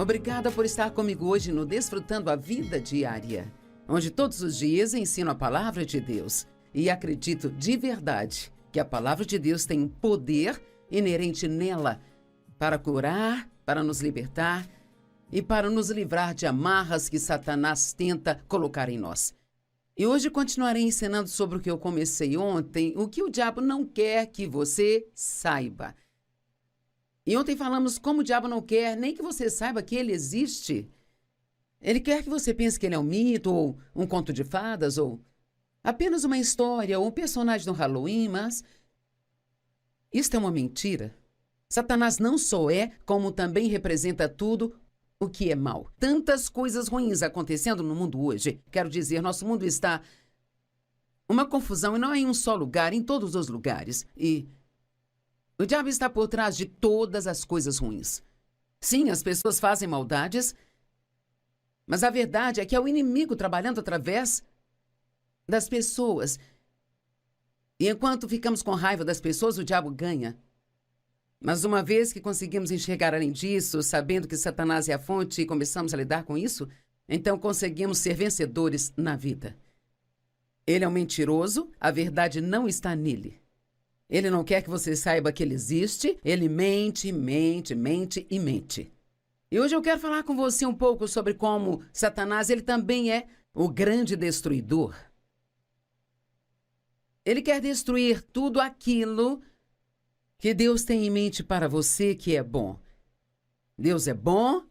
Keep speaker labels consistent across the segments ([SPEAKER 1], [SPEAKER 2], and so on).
[SPEAKER 1] Obrigada por estar comigo hoje no Desfrutando a Vida Diária, onde todos os dias ensino a palavra de Deus e acredito de verdade que a palavra de Deus tem um poder inerente nela para curar, para nos libertar e para nos livrar de amarras que Satanás tenta colocar em nós. E hoje continuarei ensinando sobre o que eu comecei ontem, o que o diabo não quer que você saiba. E ontem falamos como o diabo não quer nem que você saiba que ele existe. Ele quer que você pense que ele é um mito, ou um conto de fadas, ou apenas uma história, ou um personagem do Halloween, mas isto é uma mentira. Satanás não só é, como também representa tudo o que é mal. Tantas coisas ruins acontecendo no mundo hoje. Quero dizer, nosso mundo está uma confusão, e não é em um só lugar, em todos os lugares. E o diabo está por trás de todas as coisas ruins. Sim, as pessoas fazem maldades, mas a verdade é que é o inimigo trabalhando através das pessoas. E enquanto ficamos com raiva das pessoas, o diabo ganha. Mas uma vez que conseguimos enxergar além disso, sabendo que Satanás é a fonte e começamos a lidar com isso, então conseguimos ser vencedores na vida. Ele é um mentiroso, a verdade não está nele. Ele não quer que você saiba que ele existe, ele mente, mente, mente e mente. E hoje eu quero falar com você um pouco sobre como Satanás, ele também é o grande destruidor. Ele quer destruir tudo aquilo que Deus tem em mente para você que é bom. Deus é bom,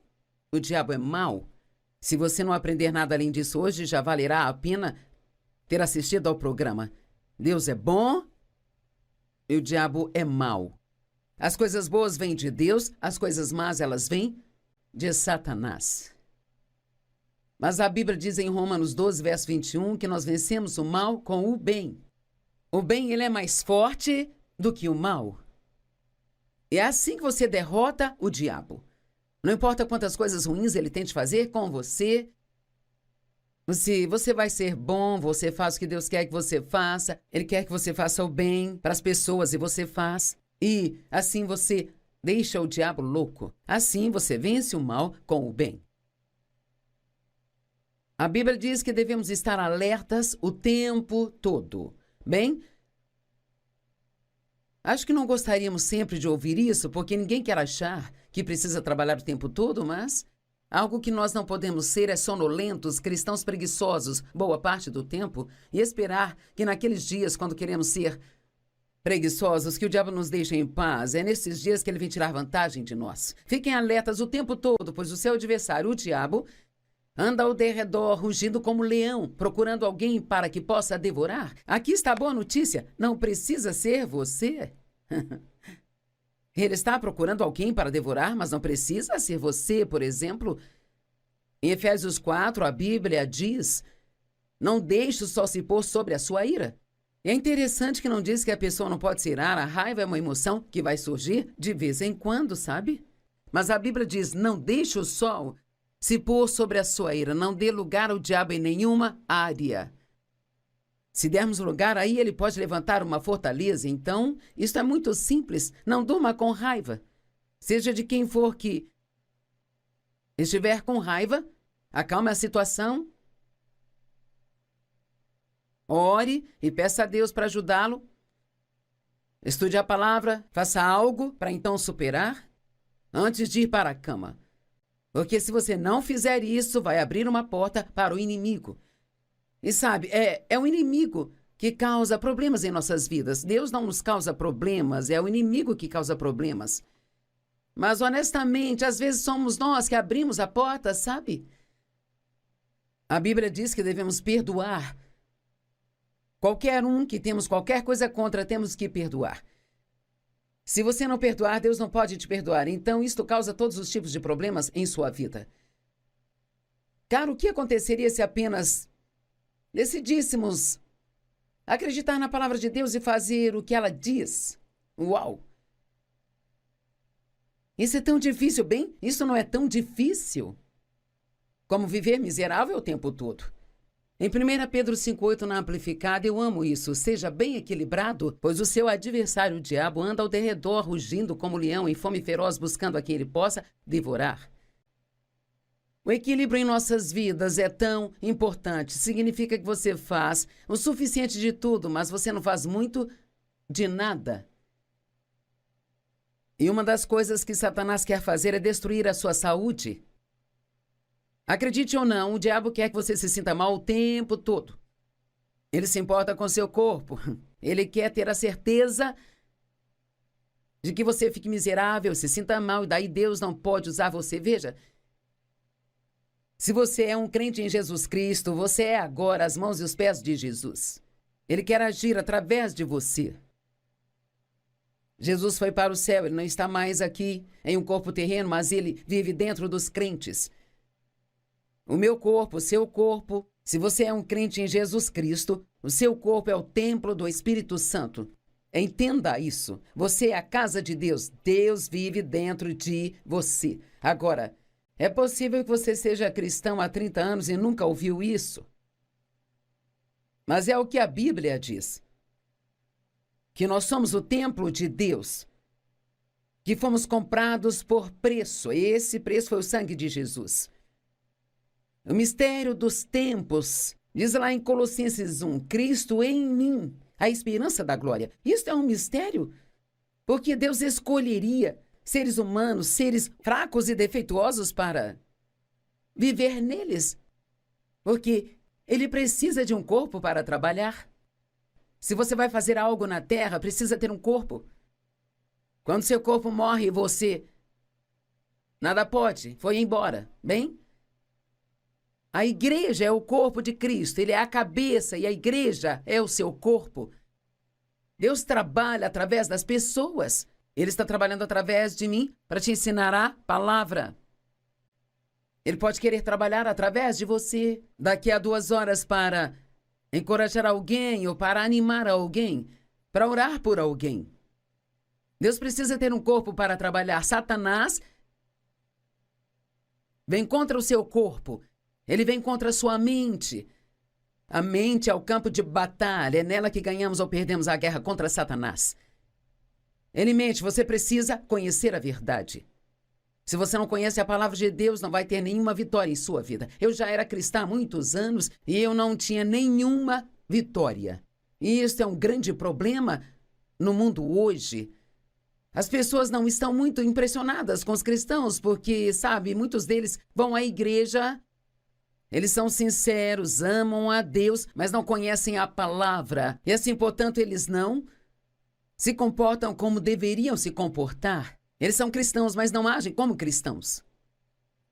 [SPEAKER 1] o diabo é mau. Se você não aprender nada além disso hoje, já valerá a pena ter assistido ao programa. Deus é bom e o diabo é mau. As coisas boas vêm de Deus, as coisas más elas vêm de Satanás. Mas a Bíblia diz em Romanos 12, verso 21, que nós vencemos o mal com o bem. O bem, ele é mais forte do que o mal. É assim que você derrota o diabo. Não importa quantas coisas ruins ele tente fazer com você. Se você vai ser bom, você faz o que Deus quer que você faça. Ele quer que você faça o bem para as pessoas e você faz. E assim você deixa o diabo louco. Assim você vence o mal com o bem. A Bíblia diz que devemos estar alertas o tempo todo. Bem, acho que não gostaríamos sempre de ouvir isso, porque ninguém quer achar que precisa trabalhar o tempo todo, mas algo que nós não podemos ser é sonolentos, cristãos preguiçosos, boa parte do tempo, e esperar que naqueles dias, quando queremos ser preguiçosos, que o diabo nos deixe em paz. É nesses dias que ele vem tirar vantagem de nós. Fiquem alertas o tempo todo, pois o seu adversário, o diabo, anda ao derredor, rugindo como leão, procurando alguém para que possa devorar. Aqui está a boa notícia, não precisa ser você. Ele está procurando alguém para devorar, mas não precisa ser você, por exemplo. Em Efésios 4, a Bíblia diz: não deixe o sol se pôr sobre a sua ira. É interessante que não diz que a pessoa não pode se irar, a raiva é uma emoção que vai surgir de vez em quando, sabe? Mas a Bíblia diz: não deixe o sol se pôr sobre a sua ira, não dê lugar ao diabo em nenhuma área. Se dermos lugar, aí ele pode levantar uma fortaleza. Então, isso é muito simples. Não durma com raiva. Seja de quem for que estiver com raiva, acalme a situação. Ore e peça a Deus para ajudá-lo. Estude a palavra, faça algo para então superar antes de ir para a cama. Porque se você não fizer isso, vai abrir uma porta para o inimigo. E sabe, é o inimigo que causa problemas em nossas vidas. Deus não nos causa problemas, é o inimigo que causa problemas. Mas, honestamente, às vezes somos nós que abrimos a porta, sabe? A Bíblia diz que devemos perdoar. Qualquer um que temos qualquer coisa contra, temos que perdoar. Se você não perdoar, Deus não pode te perdoar. Então, isto causa todos os tipos de problemas em sua vida. Cara, o que aconteceria se apenas decidíssemos acreditar na palavra de Deus e fazer o que ela diz? Uau! Isso é tão difícil, bem? Isso não é tão difícil como viver miserável o tempo todo. Em 1 Pedro 5,8 na Amplificada, eu amo isso. Seja bem equilibrado, pois o seu adversário, o diabo, anda ao derredor, rugindo como leão, em fome feroz, buscando a quem ele possa devorar. O equilíbrio em nossas vidas é tão importante. Significa que você faz o suficiente de tudo, mas você não faz muito de nada. E uma das coisas que Satanás quer fazer é destruir a sua saúde. Acredite ou não, o diabo quer que você se sinta mal o tempo todo. Ele se importa com seu corpo. Ele quer ter a certeza de que você fique miserável, se sinta mal, e daí Deus não pode usar você. Veja, se você é um crente em Jesus Cristo, você é agora as mãos e os pés de Jesus. Ele quer agir através de você. Jesus foi para o céu, ele não está mais aqui em um corpo terreno, mas ele vive dentro dos crentes. O meu corpo, o seu corpo, se você é um crente em Jesus Cristo, o seu corpo é o templo do Espírito Santo. Entenda isso. Você é a casa de Deus. Deus vive dentro de você. Agora, é possível que você seja cristão há 30 anos e nunca ouviu isso. Mas é o que a Bíblia diz. Que nós somos o templo de Deus. Que fomos comprados por preço. Esse preço foi o sangue de Jesus. O mistério dos tempos, diz lá em Colossenses 1, Cristo em mim, a esperança da glória. Isso é um mistério, porque Deus escolheria seres humanos, seres fracos e defeituosos para viver neles, porque ele precisa de um corpo para trabalhar. Se você vai fazer algo na terra, precisa ter um corpo. Quando seu corpo morre, você nada pode, foi embora, bem? A igreja é o corpo de Cristo, ele é a cabeça e a igreja é o seu corpo. Deus trabalha através das pessoas. Ele está trabalhando através de mim para te ensinar a palavra. Ele pode querer trabalhar através de você daqui a 2 horas para encorajar alguém ou para animar alguém, para orar por alguém. Deus precisa ter um corpo para trabalhar. Satanás vem contra o seu corpo. Ele vem contra a sua mente. A mente é o campo de batalha. É nela que ganhamos ou perdemos a guerra contra Satanás. Ele mente, você precisa conhecer a verdade. Se você não conhece a palavra de Deus, não vai ter nenhuma vitória em sua vida. Eu já era cristã há muitos anos e eu não tinha nenhuma vitória. E isso é um grande problema no mundo hoje. As pessoas não estão muito impressionadas com os cristãos porque, sabe, muitos deles vão à igreja. Eles são sinceros, amam a Deus, mas não conhecem a palavra. E assim, portanto, eles não se comportam como deveriam se comportar. Eles são cristãos, mas não agem como cristãos.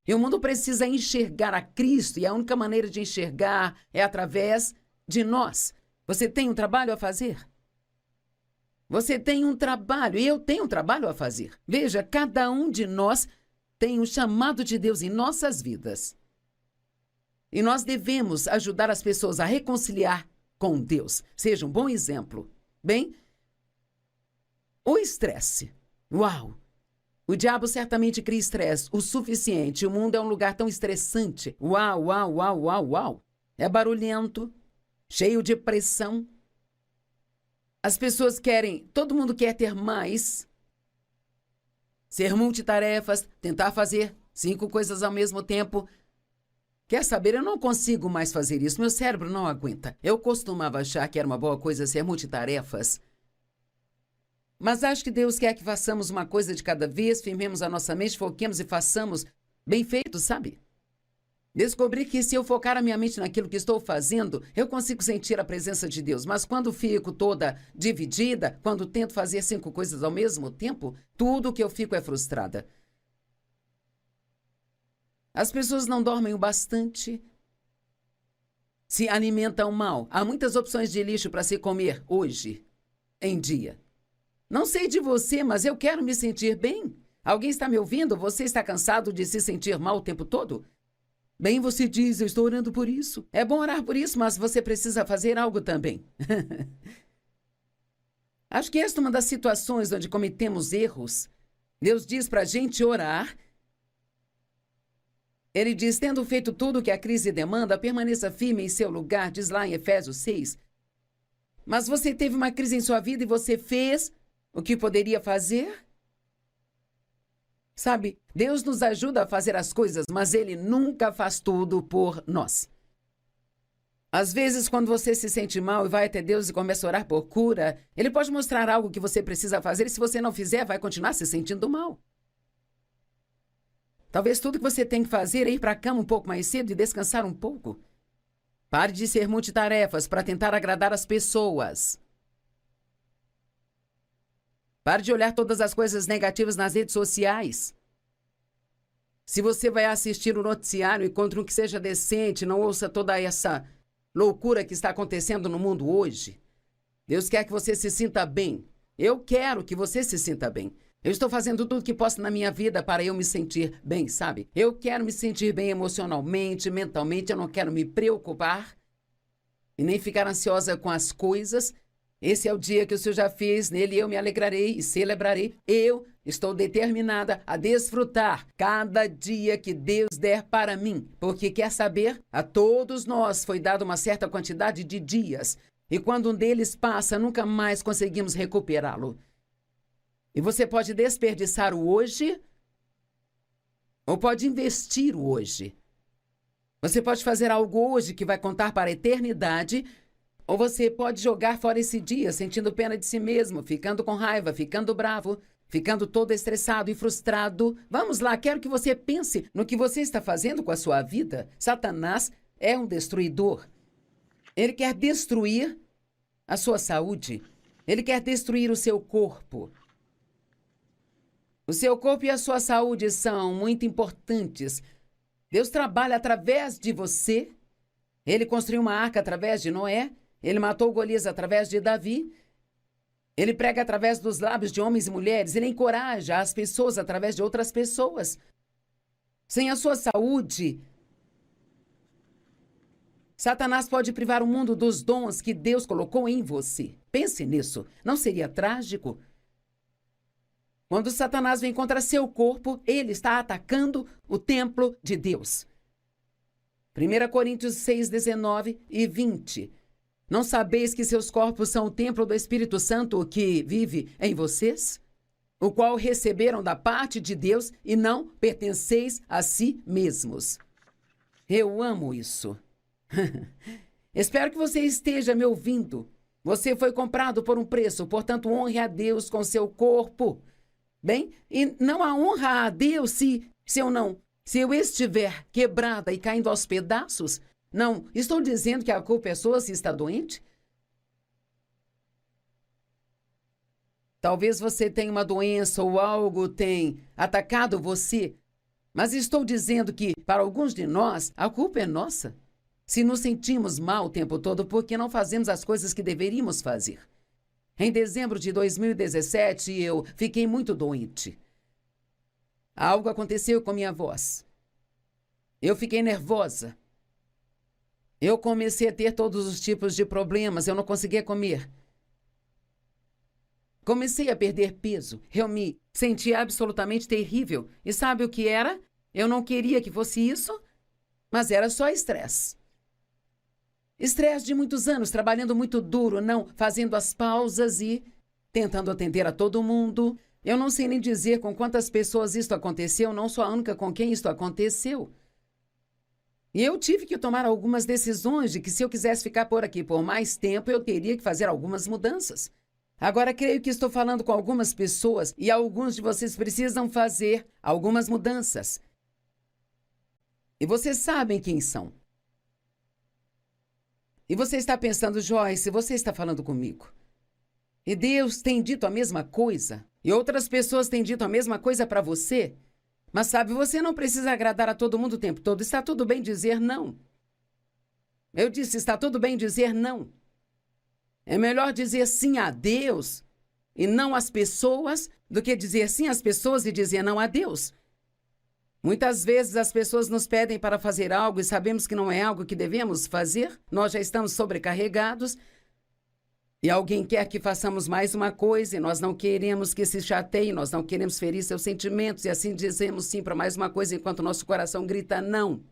[SPEAKER 1] E o mundo precisa enxergar a Cristo, e a única maneira de enxergar é através de nós. Você tem um trabalho a fazer? Você tem um trabalho, e eu tenho um trabalho a fazer. Veja, cada um de nós tem um chamado de Deus em nossas vidas. E nós devemos ajudar as pessoas a reconciliar com Deus. Seja um bom exemplo. Bem, o estresse. Uau! O diabo certamente cria estresse o suficiente. O mundo é um lugar tão estressante. Uau, uau, uau, uau, uau. É barulhento, cheio de pressão. As pessoas querem, todo mundo quer ter mais. Ser multitarefas, tentar fazer 5 coisas ao mesmo tempo. Quer saber, eu não consigo mais fazer isso, meu cérebro não aguenta. Eu costumava achar que era uma boa coisa ser multitarefas. Mas acho que Deus quer que façamos uma coisa de cada vez, firmemos a nossa mente, foquemos e façamos bem feito, sabe? Descobri que se eu focar a minha mente naquilo que estou fazendo, eu consigo sentir a presença de Deus. Mas quando fico toda dividida, quando tento fazer 5 coisas ao mesmo tempo, tudo que eu fico é frustrada. As pessoas não dormem o bastante, se alimentam mal. Há muitas opções de lixo para se comer hoje em dia. Não sei de você, mas eu quero me sentir bem. Alguém está me ouvindo? Você está cansado de se sentir mal o tempo todo? Bem, você diz, eu estou orando por isso. É bom orar por isso, mas você precisa fazer algo também. Acho que esta é uma das situações onde cometemos erros. Deus diz para a gente orar. Ele diz, tendo feito tudo o que a crise demanda, permaneça firme em seu lugar, diz lá em Efésios 6. Mas você teve uma crise em sua vida e você fez o que poderia fazer? Sabe, Deus nos ajuda a fazer as coisas, mas Ele nunca faz tudo por nós. Às vezes, quando você se sente mal e vai até Deus e começa a orar por cura, Ele pode mostrar algo que você precisa fazer e se você não fizer, vai continuar se sentindo mal. Talvez tudo que você tem que fazer é ir para a cama um pouco mais cedo e descansar um pouco. Pare de ser multitarefas para tentar agradar as pessoas. Pare de olhar todas as coisas negativas nas redes sociais. Se você vai assistir o noticiário, encontre um que seja decente, não ouça toda essa loucura que está acontecendo no mundo hoje. Deus quer que você se sinta bem. Eu quero que você se sinta bem. Eu estou fazendo tudo que posso na minha vida para eu me sentir bem, sabe? Eu quero me sentir bem emocionalmente, mentalmente. Eu não quero me preocupar e nem ficar ansiosa com as coisas. Esse é o dia que o Senhor já fez. Nele eu me alegrarei e celebrarei. Eu estou determinada a desfrutar cada dia que Deus der para mim. Porque quer saber? A todos nós foi dada uma certa quantidade de dias. E quando um deles passa, nunca mais conseguimos recuperá-lo. E você pode desperdiçar o hoje ou pode investir o hoje. Você pode fazer algo hoje que vai contar para a eternidade, ou você pode jogar fora esse dia sentindo pena de si mesmo, ficando com raiva, ficando bravo, ficando todo estressado e frustrado. Vamos lá, quero que você pense no que você está fazendo com a sua vida. Satanás é um destruidor. Ele quer destruir a sua saúde. Ele quer destruir o seu corpo. O seu corpo e a sua saúde são muito importantes. Deus trabalha através de você. Ele construiu uma arca através de Noé. Ele matou Golias através de Davi. Ele prega através dos lábios de homens e mulheres. Ele encoraja as pessoas através de outras pessoas. Sem a sua saúde, Satanás pode privar o mundo dos dons que Deus colocou em você. Pense nisso. Não seria trágico? Quando Satanás vem contra seu corpo, ele está atacando o templo de Deus. 1 Coríntios 6, 19 e 20. Não sabeis que seus corpos são o templo do Espírito Santo que vive em vocês? O qual receberam da parte de Deus e não pertenceis a si mesmos. Eu amo isso. Espero que você esteja me ouvindo. Você foi comprado por um preço, portanto, honre a Deus com seu corpo. Bem, e não há honra a Deus se eu estiver quebrada e caindo aos pedaços. Não, estou dizendo que a culpa é sua se está doente. Talvez você tenha uma doença ou algo tenha atacado você, mas estou dizendo que, para alguns de nós, a culpa é nossa. Se nos sentimos mal o tempo todo porque não fazemos as coisas que deveríamos fazer. Em dezembro de 2017, eu fiquei muito doente. Algo aconteceu com minha voz. Eu fiquei nervosa. Eu comecei a ter todos os tipos de problemas. Eu não conseguia comer. Comecei a perder peso. Eu me sentia absolutamente terrível. E sabe o que era? Eu não queria que fosse isso, mas era só estresse. Estresse de muitos anos, trabalhando muito duro, não fazendo as pausas e tentando atender a todo mundo. Eu não sei nem dizer com quantas pessoas isto aconteceu, não sou a única com quem isto aconteceu. E eu tive que tomar algumas decisões de que se eu quisesse ficar por aqui por mais tempo, eu teria que fazer algumas mudanças. Agora, creio que estou falando com algumas pessoas e alguns de vocês precisam fazer algumas mudanças. E vocês sabem quem são. E você está pensando, Joyce, você está falando comigo. E Deus tem dito a mesma coisa. E outras pessoas têm dito a mesma coisa para você. Mas sabe, você não precisa agradar a todo mundo o tempo todo. Está tudo bem dizer não. Eu disse, está tudo bem dizer não. É melhor dizer sim a Deus e não às pessoas do que dizer sim às pessoas e dizer não a Deus. Muitas vezes as pessoas nos pedem para fazer algo e sabemos que não é algo que devemos fazer. Nós já estamos sobrecarregados e alguém quer que façamos mais uma coisa e nós não queremos que se chateie, nós não queremos ferir seus sentimentos e assim dizemos sim para mais uma coisa enquanto nosso coração grita não.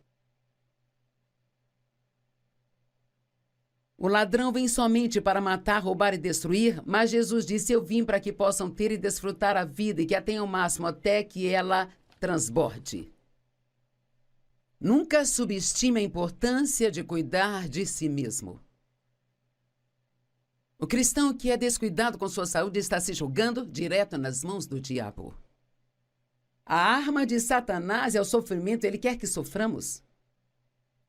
[SPEAKER 1] O ladrão vem somente para matar, roubar e destruir, mas Jesus disse: eu vim para que possam ter e desfrutar a vida e que a tenham ao máximo até que ela transborde. Nunca subestime a importância de cuidar de si mesmo. O cristão que é descuidado com sua saúde está se jogando direto nas mãos do diabo. A arma de Satanás é o sofrimento, ele quer que soframos.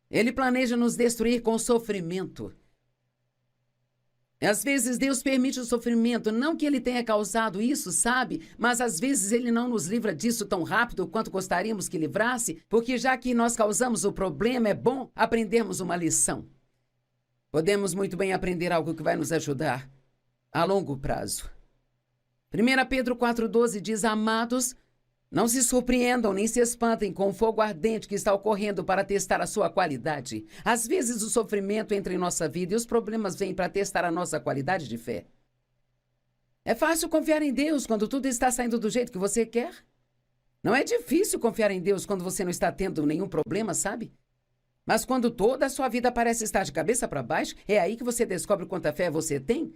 [SPEAKER 1] Ele planeja nos destruir com sofrimento. Às vezes Deus permite o sofrimento, não que ele tenha causado isso, sabe? Mas às vezes ele não nos livra disso tão rápido quanto gostaríamos que livrasse, porque já que nós causamos o problema, é bom aprendermos uma lição. Podemos muito bem aprender algo que vai nos ajudar a longo prazo. 1 Pedro 4,12 diz: amados, não se surpreendam nem se espantem com o fogo ardente que está ocorrendo para testar a sua qualidade. Às vezes o sofrimento entra em nossa vida e os problemas vêm para testar a nossa qualidade de fé. É fácil confiar em Deus quando tudo está saindo do jeito que você quer. Não é difícil confiar em Deus quando você não está tendo nenhum problema, sabe? Mas quando toda a sua vida parece estar de cabeça para baixo, é aí que você descobre quanta fé você tem.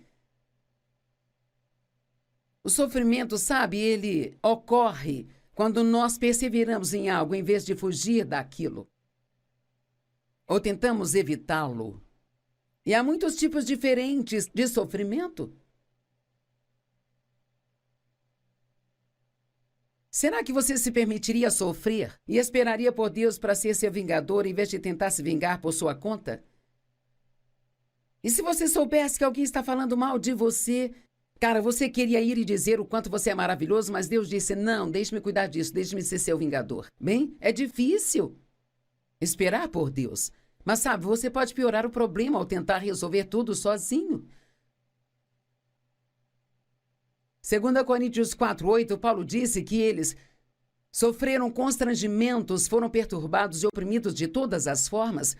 [SPEAKER 1] O sofrimento, sabe, ele ocorre quando nós perseveramos em algo em vez de fugir daquilo. Ou tentamos evitá-lo. E há muitos tipos diferentes de sofrimento. Será que você se permitiria sofrer e esperaria por Deus para ser seu vingador em vez de tentar se vingar por sua conta? E se você soubesse que alguém está falando mal de você, cara, você queria ir e dizer o quanto você é maravilhoso, mas Deus disse: não, deixe-me cuidar disso, deixe-me ser seu vingador. Bem, é difícil esperar por Deus. Mas sabe, você pode piorar o problema ao tentar resolver tudo sozinho. 2 Coríntios 4,8, Paulo disse que eles sofreram constrangimentos, foram perturbados e oprimidos de todas as formas.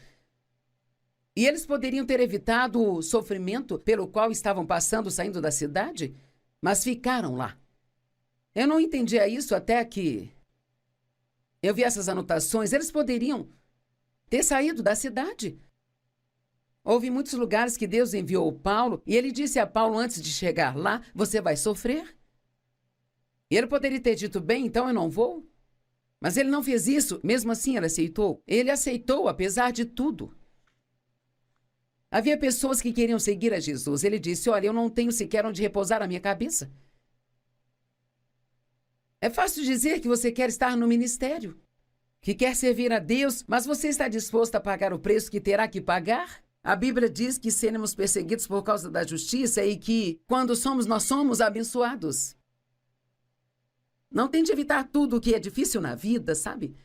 [SPEAKER 1] E eles poderiam ter evitado o sofrimento pelo qual estavam passando saindo da cidade, mas ficaram lá. Eu não entendia isso até que eu vi essas anotações. Eles poderiam ter saído da cidade. Houve muitos lugares que Deus enviou Paulo e ele disse a Paulo antes de chegar lá: você vai sofrer. E ele poderia ter dito: bem, então eu não vou. Mas ele não fez isso, mesmo assim ele aceitou. Ele aceitou apesar de tudo. Havia pessoas que queriam seguir a Jesus. Ele disse: olha, eu não tenho sequer onde repousar a minha cabeça. É fácil dizer que você quer estar no ministério, que quer servir a Deus, mas você está disposto a pagar o preço que terá que pagar? A Bíblia diz que seremos perseguidos por causa da justiça e que, quando somos, nós somos abençoados. Não tente evitar tudo o que é difícil na vida, sabe?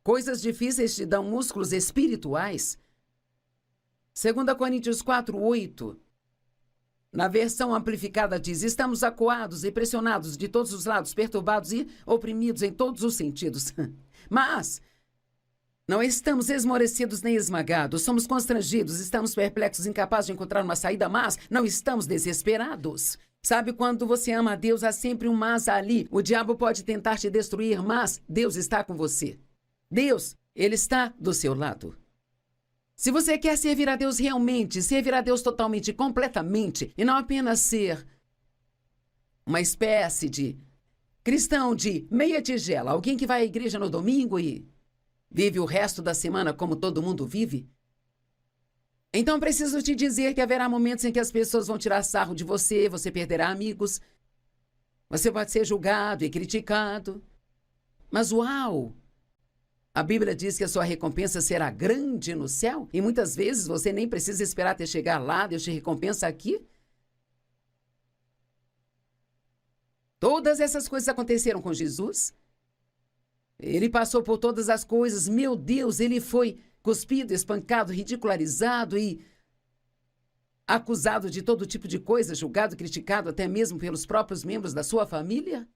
[SPEAKER 1] Coisas difíceis te dão músculos espirituais. 2 Coríntios 4,8, na versão amplificada diz: estamos acuados e pressionados de todos os lados, perturbados e oprimidos em todos os sentidos. Mas não estamos esmorecidos nem esmagados, somos constrangidos, estamos perplexos, incapazes de encontrar uma saída, mas não estamos desesperados. Sabe, quando você ama a Deus, há sempre um mas ali. O diabo pode tentar te destruir, mas Deus está com você. Deus, ele está do seu lado. Se você quer servir a Deus realmente, servir a Deus totalmente, completamente, e não apenas ser uma espécie de cristão de meia tigela, alguém que vai à igreja no domingo e vive o resto da semana como todo mundo vive, então preciso te dizer que haverá momentos em que as pessoas vão tirar sarro de você, você perderá amigos, você pode ser julgado e criticado, mas uau! A Bíblia diz que a sua recompensa será grande no céu e muitas vezes você nem precisa esperar até chegar lá, Deus te recompensa aqui. Todas essas coisas aconteceram com Jesus. Ele passou por todas as coisas, meu Deus, ele foi cuspido, espancado, ridicularizado e acusado de todo tipo de coisa, julgado, criticado até mesmo pelos próprios membros da sua família.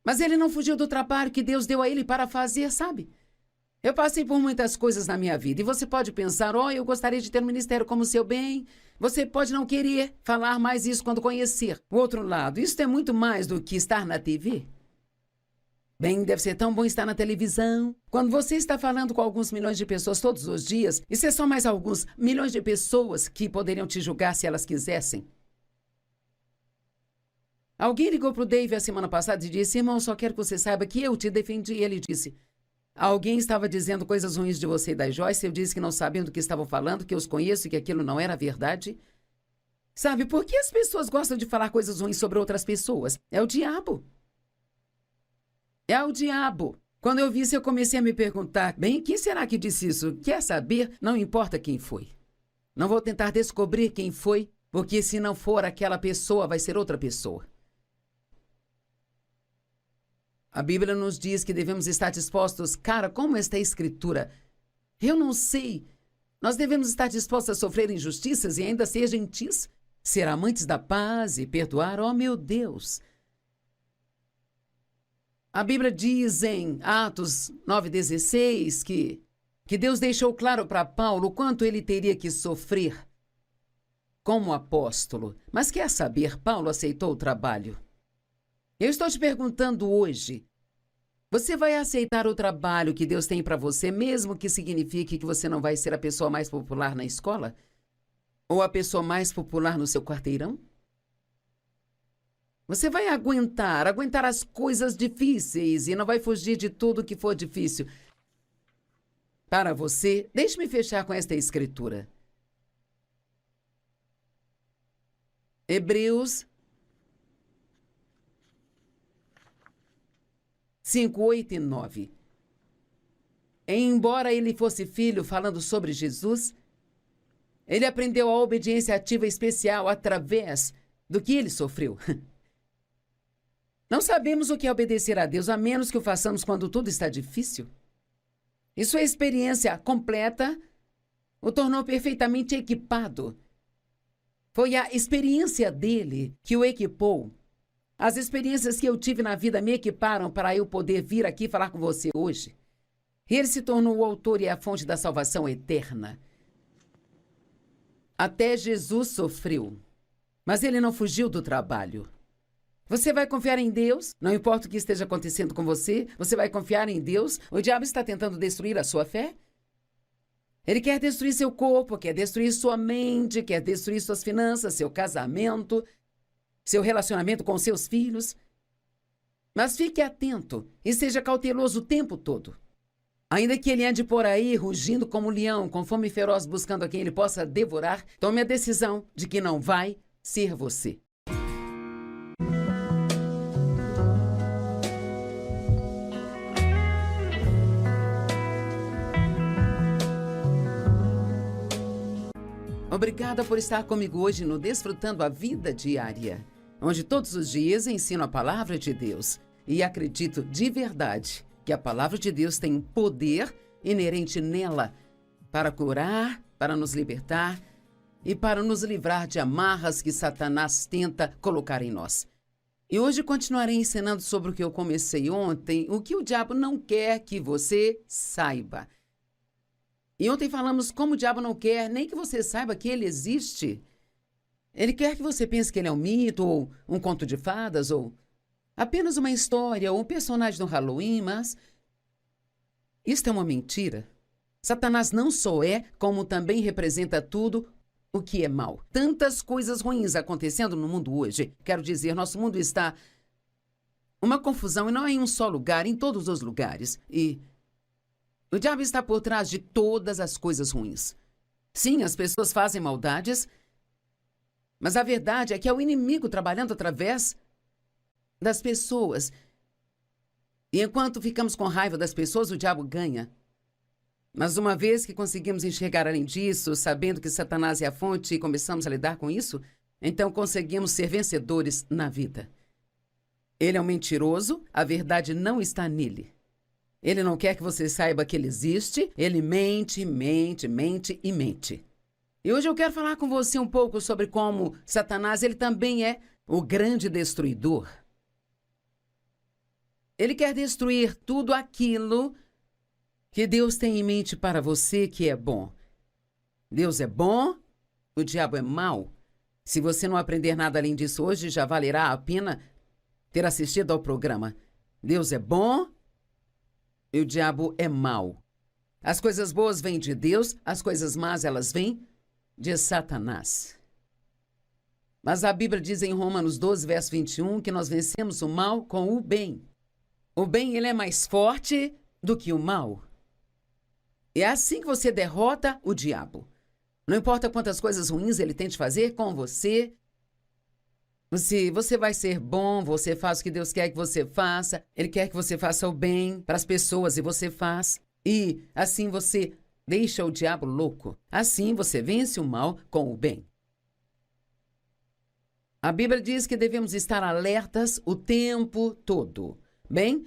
[SPEAKER 1] Mas ele não fugiu do trabalho que Deus deu a ele para fazer, sabe? Eu passei por muitas coisas na minha vida e você pode pensar: eu gostaria de ter um ministério como o seu. Bem, você pode não querer falar mais isso quando conhecer o outro lado. Isso é muito mais do que estar na TV. Bem, deve ser tão bom estar na televisão. Quando você está falando com alguns milhões de pessoas todos os dias, isso é só mais alguns milhões de pessoas que poderiam te julgar se elas quisessem. Alguém ligou para o Dave a semana passada e disse: irmão, só quero que você saiba que eu te defendi. Ele disse: alguém estava dizendo coisas ruins de você e da Joyce. Eu disse que não sabiam do que estavam falando, que eu os conheço e que aquilo não era verdade. Sabe, por que as pessoas gostam de falar coisas ruins sobre outras pessoas? É o diabo. É o diabo. Quando eu vi isso, eu comecei a me perguntar: bem, quem será que disse isso? Quer saber? Não importa quem foi. Não vou tentar descobrir quem foi, porque se não for aquela pessoa, vai ser outra pessoa. A Bíblia nos diz que devemos estar dispostos. Cara, como está a Escritura? Eu não sei. Nós devemos estar dispostos a sofrer injustiças e ainda ser gentis, ser amantes da paz e perdoar. Oh, meu Deus! A Bíblia diz em Atos 9,16 que Deus deixou claro para Paulo o quanto ele teria que sofrer como apóstolo. Mas quer saber, Paulo aceitou o trabalho. Eu estou te perguntando hoje, você vai aceitar o trabalho que Deus tem para você, mesmo que signifique que você não vai ser a pessoa mais popular na escola? Ou a pessoa mais popular no seu quarteirão? Você vai aguentar as coisas difíceis e não vai fugir de tudo que for difícil. Para você, deixe-me fechar com esta escritura. Hebreus 5, 8 e 9. Embora ele fosse filho, falando sobre Jesus, ele aprendeu a obediência ativa especial através do que ele sofreu. Não sabemos o que é obedecer a Deus, a menos que o façamos quando tudo está difícil. E sua experiência completa o tornou perfeitamente equipado. Foi a experiência dele que o equipou. As experiências que eu tive na vida me equiparam para eu poder vir aqui falar com você hoje. Ele se tornou o autor e a fonte da salvação eterna. Até Jesus sofreu, mas ele não fugiu do trabalho. Você vai confiar em Deus? Não importa o que esteja acontecendo com você, você vai confiar em Deus? O diabo está tentando destruir a sua fé? Ele quer destruir seu corpo, quer destruir sua mente, quer destruir suas finanças, seu casamento, seu relacionamento com seus filhos. Mas fique atento e seja cauteloso o tempo todo. Ainda que ele ande por aí rugindo como um leão, com fome feroz buscando a quem ele possa devorar, tome a decisão de que não vai ser você. Obrigada por estar comigo hoje no Desfrutando a Vida Diária, onde todos os dias ensino a palavra de Deus e acredito de verdade que a palavra de Deus tem poder inerente nela para curar, para nos libertar e para nos livrar de amarras que Satanás tenta colocar em nós. E hoje continuarei ensinando sobre o que eu comecei ontem, o que o diabo não quer que você saiba. E ontem falamos como o diabo não quer nem que você saiba que ele existe. Ele quer que você pense que ele é um mito, ou um conto de fadas, ou apenas uma história, ou um personagem do Halloween, mas isto é uma mentira. Satanás não só é, como também representa tudo o que é mal. Tantas coisas ruins acontecendo no mundo hoje. Quero dizer, nosso mundo está uma confusão, e não é em um só lugar, em todos os lugares. E o diabo está por trás de todas as coisas ruins. Sim, as pessoas fazem maldades, mas a verdade é que é o inimigo trabalhando através das pessoas. E enquanto ficamos com raiva das pessoas, o diabo ganha. Mas uma vez que conseguimos enxergar além disso, sabendo que Satanás é a fonte e começamos a lidar com isso, então conseguimos ser vencedores na vida. Ele é um mentiroso, a verdade não está nele. Ele não quer que você saiba que ele existe, ele mente, mente, mente e mente. E hoje eu quero falar com você um pouco sobre como Satanás, ele também é o grande destruidor. Ele quer destruir tudo aquilo que Deus tem em mente para você que é bom. Deus é bom, o diabo é mau. Se você não aprender nada além disso hoje, já valerá a pena ter assistido ao programa. Deus é bom e o diabo é mau. As coisas boas vêm de Deus, as coisas más elas vêm de Satanás. Mas a Bíblia diz em Romanos 12, verso 21, que nós vencemos o mal com o bem. O bem, ele é mais forte do que o mal. E é assim que você derrota o diabo. Não importa quantas coisas ruins ele tente fazer com você, você vai ser bom, você faz o que Deus quer que você faça, Ele quer que você faça o bem para as pessoas e você faz. E assim você deixa o diabo louco. Assim você vence o mal com o bem. A Bíblia diz que devemos estar alertas o tempo todo. Bem,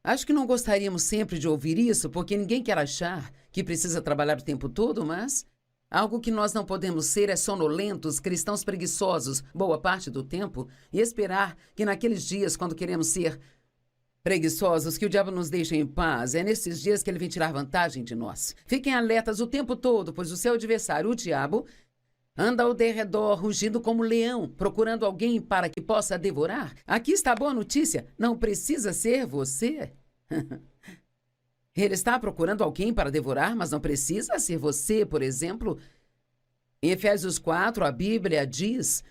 [SPEAKER 1] acho que não gostaríamos sempre de ouvir isso, porque ninguém quer achar que precisa trabalhar o tempo todo, mas algo que nós não podemos ser é sonolentos, cristãos preguiçosos, boa parte do tempo, e esperar que naqueles dias, quando queremos ser preguiçosos, que o diabo nos deixe em paz. É nesses dias que ele vem tirar vantagem de nós. Fiquem alertas o tempo todo, pois o seu adversário, o diabo, anda ao derredor, rugindo como leão, procurando alguém para que possa devorar. Aqui está a boa notícia, não precisa ser você. Ele está procurando alguém para devorar, mas não precisa ser você, por exemplo. Em Efésios 4, a Bíblia diz: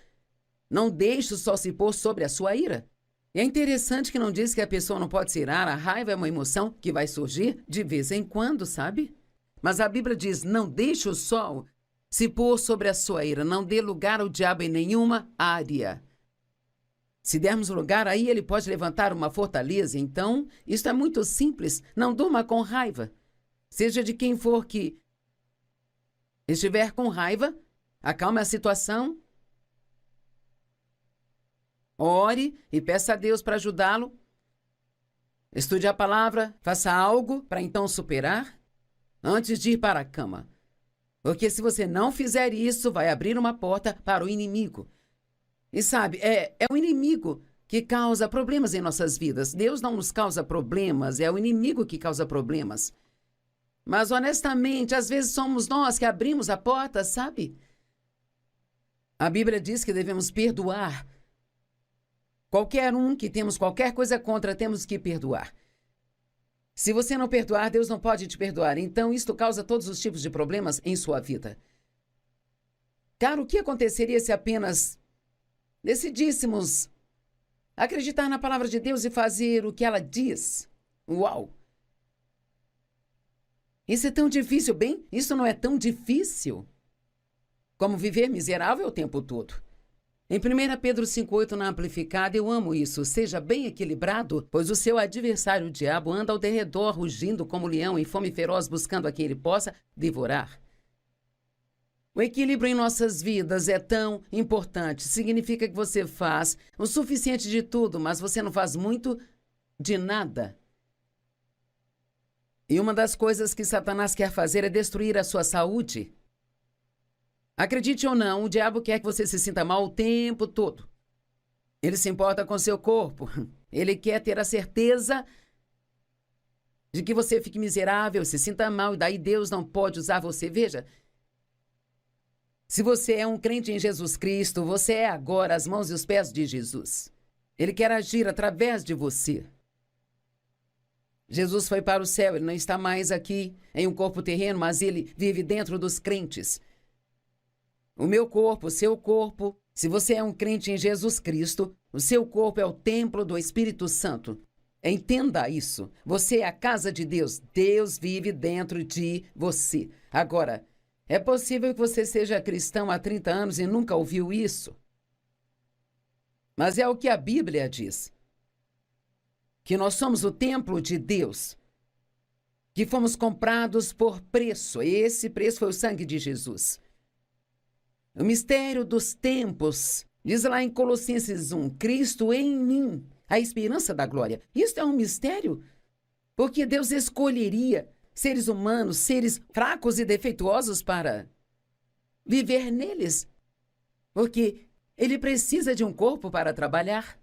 [SPEAKER 1] não deixe o sol se pôr sobre a sua ira. E é interessante que não diz que a pessoa não pode se irar, a raiva é uma emoção que vai surgir de vez em quando, sabe? Mas a Bíblia diz: não deixe o sol se pôr sobre a sua ira, não dê lugar ao diabo em nenhuma área. Se dermos lugar aí, ele pode levantar uma fortaleza. Então, isso é muito simples. Não durma com raiva. Seja de quem for que estiver com raiva, acalme a situação. Ore e peça a Deus para ajudá-lo. Estude a palavra, faça algo para então superar antes de ir para a cama. Porque se você não fizer isso, vai abrir uma porta para o inimigo. E sabe, é o inimigo que causa problemas em nossas vidas. Deus não nos causa problemas, é o inimigo que causa problemas. Mas, honestamente, às vezes somos nós que abrimos a porta, sabe? A Bíblia diz que devemos perdoar. Qualquer um que temos qualquer coisa contra, temos que perdoar. Se você não perdoar, Deus não pode te perdoar. Então, isto causa todos os tipos de problemas em sua vida. Cara, o que aconteceria se apenas decidíssemos acreditar na palavra de Deus e fazer o que ela diz? Uau! Isso é tão difícil, bem? Isso não é tão difícil como viver miserável o tempo todo. Em 1 Pedro 5,8, na Amplificada, eu amo isso. Seja bem equilibrado, pois o seu adversário, o diabo, anda ao derredor, rugindo como leão, em fome feroz, buscando a quem ele possa devorar. O equilíbrio em nossas vidas é tão importante. Significa que você faz o suficiente de tudo, mas você não faz muito de nada. E uma das coisas que Satanás quer fazer é destruir a sua saúde. Acredite ou não, o diabo quer que você se sinta mal o tempo todo. Ele se importa com seu corpo. Ele quer ter a certeza de que você fique miserável, se sinta mal, e daí Deus não pode usar você. Veja, se você é um crente em Jesus Cristo, você é agora as mãos e os pés de Jesus. Ele quer agir através de você. Jesus foi para o céu, ele não está mais aqui em um corpo terreno, mas ele vive dentro dos crentes. O meu corpo, o seu corpo, se você é um crente em Jesus Cristo, o seu corpo é o templo do Espírito Santo. Entenda isso. Você é a casa de Deus. Deus vive dentro de você. Agora, é possível que você seja cristão há 30 anos e nunca ouviu isso. Mas é o que a Bíblia diz. Que nós somos o templo de Deus. Que fomos comprados por preço. E esse preço foi o sangue de Jesus. O mistério dos tempos, diz lá em Colossenses 1, Cristo em mim, a esperança da glória. Isso é um mistério, porque Deus escolheria seres humanos, seres fracos e defeituosos para viver neles, porque Ele precisa de um corpo para trabalhar.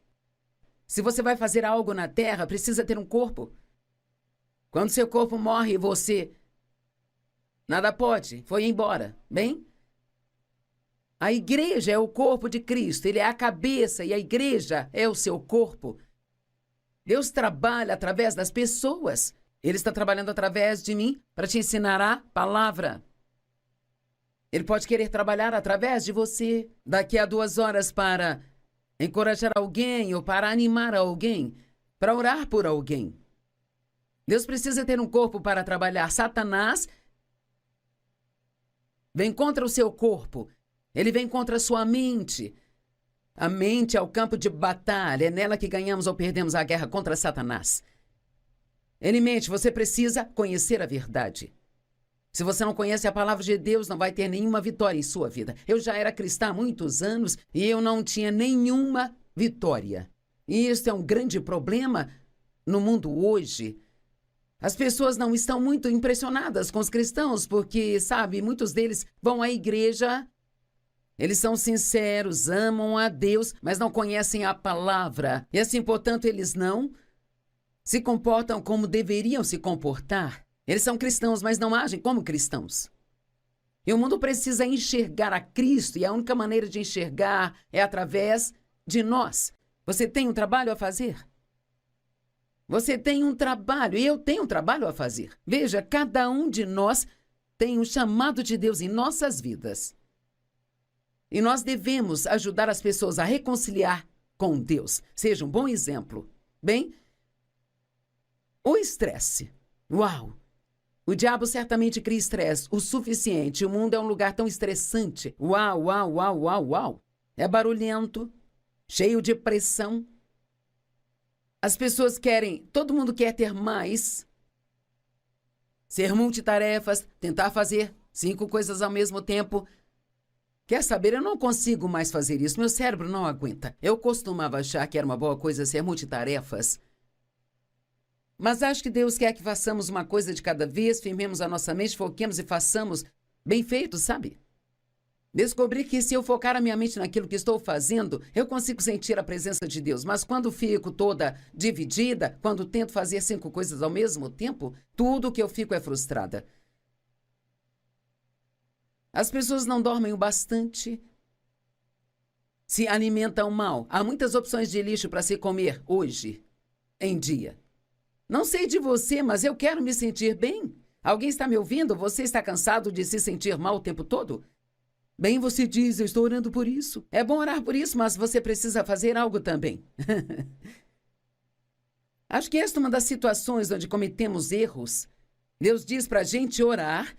[SPEAKER 1] Se você vai fazer algo na terra, precisa ter um corpo. Quando seu corpo morre, você nada pode, foi embora, bem? A igreja é o corpo de Cristo, ele é a cabeça e a igreja é o seu corpo. Deus trabalha através das pessoas. Ele está trabalhando através de mim para te ensinar a palavra. Ele pode querer trabalhar através de você daqui a 2 horas para encorajar alguém ou para animar alguém, para orar por alguém. Deus precisa ter um corpo para trabalhar. Satanás vem contra o seu corpo. Ele vem contra a sua mente. A mente é o campo de batalha. É nela que ganhamos ou perdemos a guerra contra Satanás. Ele mente. Você precisa conhecer a verdade. Se você não conhece a palavra de Deus, não vai ter nenhuma vitória em sua vida. Eu já era cristã há muitos anos e eu não tinha nenhuma vitória. E isso é um grande problema no mundo hoje. As pessoas não estão muito impressionadas com os cristãos porque, sabe, muitos deles vão à igreja, eles são sinceros, amam a Deus, mas não conhecem a palavra. E assim, portanto, eles não se comportam como deveriam se comportar. Eles são cristãos, mas não agem como cristãos. E o mundo precisa enxergar a Cristo, e a única maneira de enxergar é através de nós. Você tem um trabalho a fazer? Você tem um trabalho, e eu tenho um trabalho a fazer. Veja, cada um de nós tem um chamado de Deus em nossas vidas. E nós devemos ajudar as pessoas a reconciliar com Deus. Seja um bom exemplo. Bem, o estresse. Uau! O diabo certamente cria estresse o suficiente. O mundo é um lugar tão estressante. Uau, uau, uau, uau, uau. É barulhento, cheio de pressão. As pessoas querem, todo mundo quer ter mais. Ser multitarefas, tentar fazer 5 coisas ao mesmo tempo. Quer saber, eu não consigo mais fazer isso. Meu cérebro não aguenta. Eu costumava achar que era uma boa coisa ser multitarefas. Mas acho que Deus quer que façamos uma coisa de cada vez, firmemos a nossa mente, foquemos e façamos bem feito, sabe? Descobri que se eu focar a minha mente naquilo que estou fazendo, eu consigo sentir a presença de Deus. Mas quando fico toda dividida, quando tento fazer 5 coisas ao mesmo tempo, tudo que eu fico é frustrada. As pessoas não dormem o bastante, se alimentam mal. Há muitas opções de lixo para se comer hoje em dia. Não sei de você, mas eu quero me sentir bem. Alguém está me ouvindo? Você está cansado de se sentir mal o tempo todo? Bem, você diz, eu estou orando por isso. É bom orar por isso, mas você precisa fazer algo também. Acho que esta é uma das situações onde cometemos erros. Deus diz para a gente orar.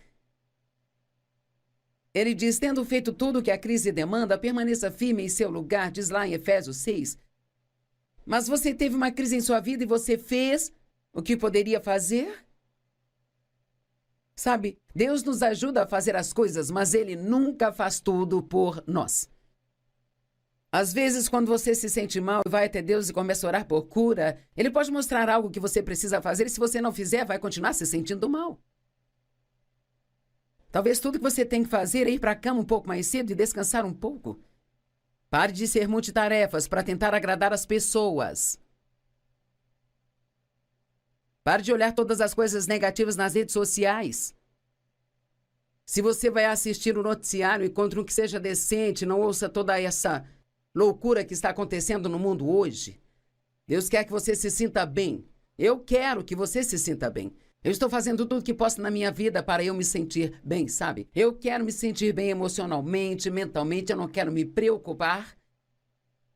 [SPEAKER 1] Ele diz, tendo feito tudo o que a crise demanda, permaneça firme em seu lugar, diz lá em Efésios 6. Mas você teve uma crise em sua vida e você fez o que poderia fazer? Sabe, Deus nos ajuda a fazer as coisas, mas Ele nunca faz tudo por nós. Às vezes, quando você se sente mal e vai até Deus e começa a orar por cura, Ele pode mostrar algo que você precisa fazer e se você não fizer, vai continuar se sentindo mal. Talvez tudo que você tem que fazer é ir para a cama um pouco mais cedo e descansar um pouco. Pare de ser multitarefas para tentar agradar as pessoas. Pare de olhar todas as coisas negativas nas redes sociais. Se você vai assistir o noticiário, encontre um que seja decente, não ouça toda essa loucura que está acontecendo no mundo hoje. Deus quer que você se sinta bem. Eu quero que você se sinta bem. Eu estou fazendo tudo que posso na minha vida para eu me sentir bem, sabe? Eu quero me sentir bem emocionalmente, mentalmente. Eu não quero me preocupar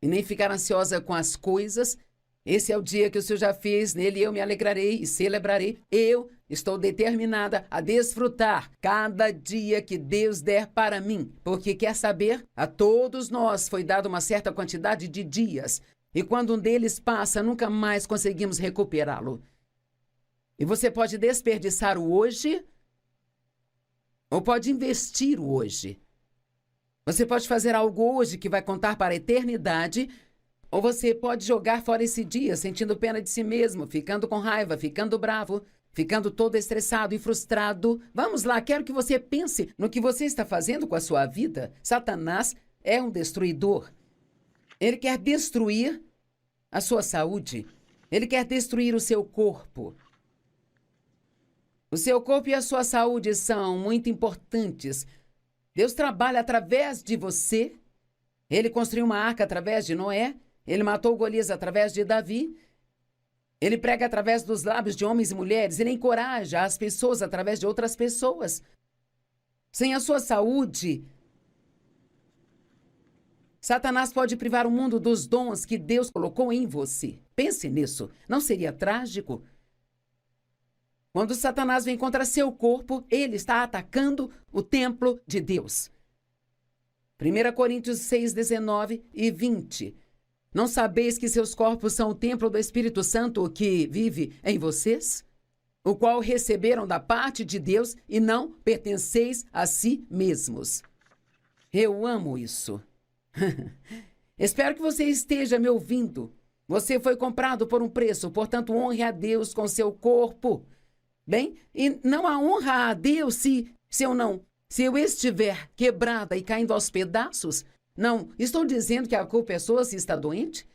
[SPEAKER 1] e nem ficar ansiosa com as coisas. Esse é o dia que o Senhor já fez, nele eu me alegrarei e celebrarei. Eu estou determinada a desfrutar cada dia que Deus der para mim. Porque quer saber? A todos nós foi dada uma certa quantidade de dias. E quando um deles passa, nunca mais conseguimos recuperá-lo. E você pode desperdiçar o hoje ou pode investir o hoje. Você pode fazer algo hoje que vai contar para a eternidade. Ou você pode jogar fora esse dia, sentindo pena de si mesmo, ficando com raiva, ficando bravo, ficando todo estressado e frustrado. Vamos lá, quero que você pense no que você está fazendo com a sua vida. Satanás é um destruidor. Ele quer destruir a sua saúde. Ele quer destruir o seu corpo. O seu corpo e a sua saúde são muito importantes. Deus trabalha através de você. Ele construiu uma arca através de Noé. Ele matou Golias através de Davi. Ele prega através dos lábios de homens e mulheres. Ele encoraja as pessoas através de outras pessoas. Sem a sua saúde, Satanás pode privar o mundo dos dons que Deus colocou em você. Pense nisso. Não seria trágico? Quando Satanás vem contra seu corpo, ele está atacando o templo de Deus. 1 Coríntios 6, 19 e 20. Não sabeis que seus corpos são o templo do Espírito Santo que vive em vocês? O qual receberam da parte de Deus e não pertenceis a si mesmos. Eu amo isso. Espero que você esteja me ouvindo. Você foi comprado por um preço, portanto, honre a Deus com seu corpo. Bem, e não há honra a Deus se eu estiver quebrada e caindo aos pedaços. Não, estou dizendo que a culpa é sua se está doente.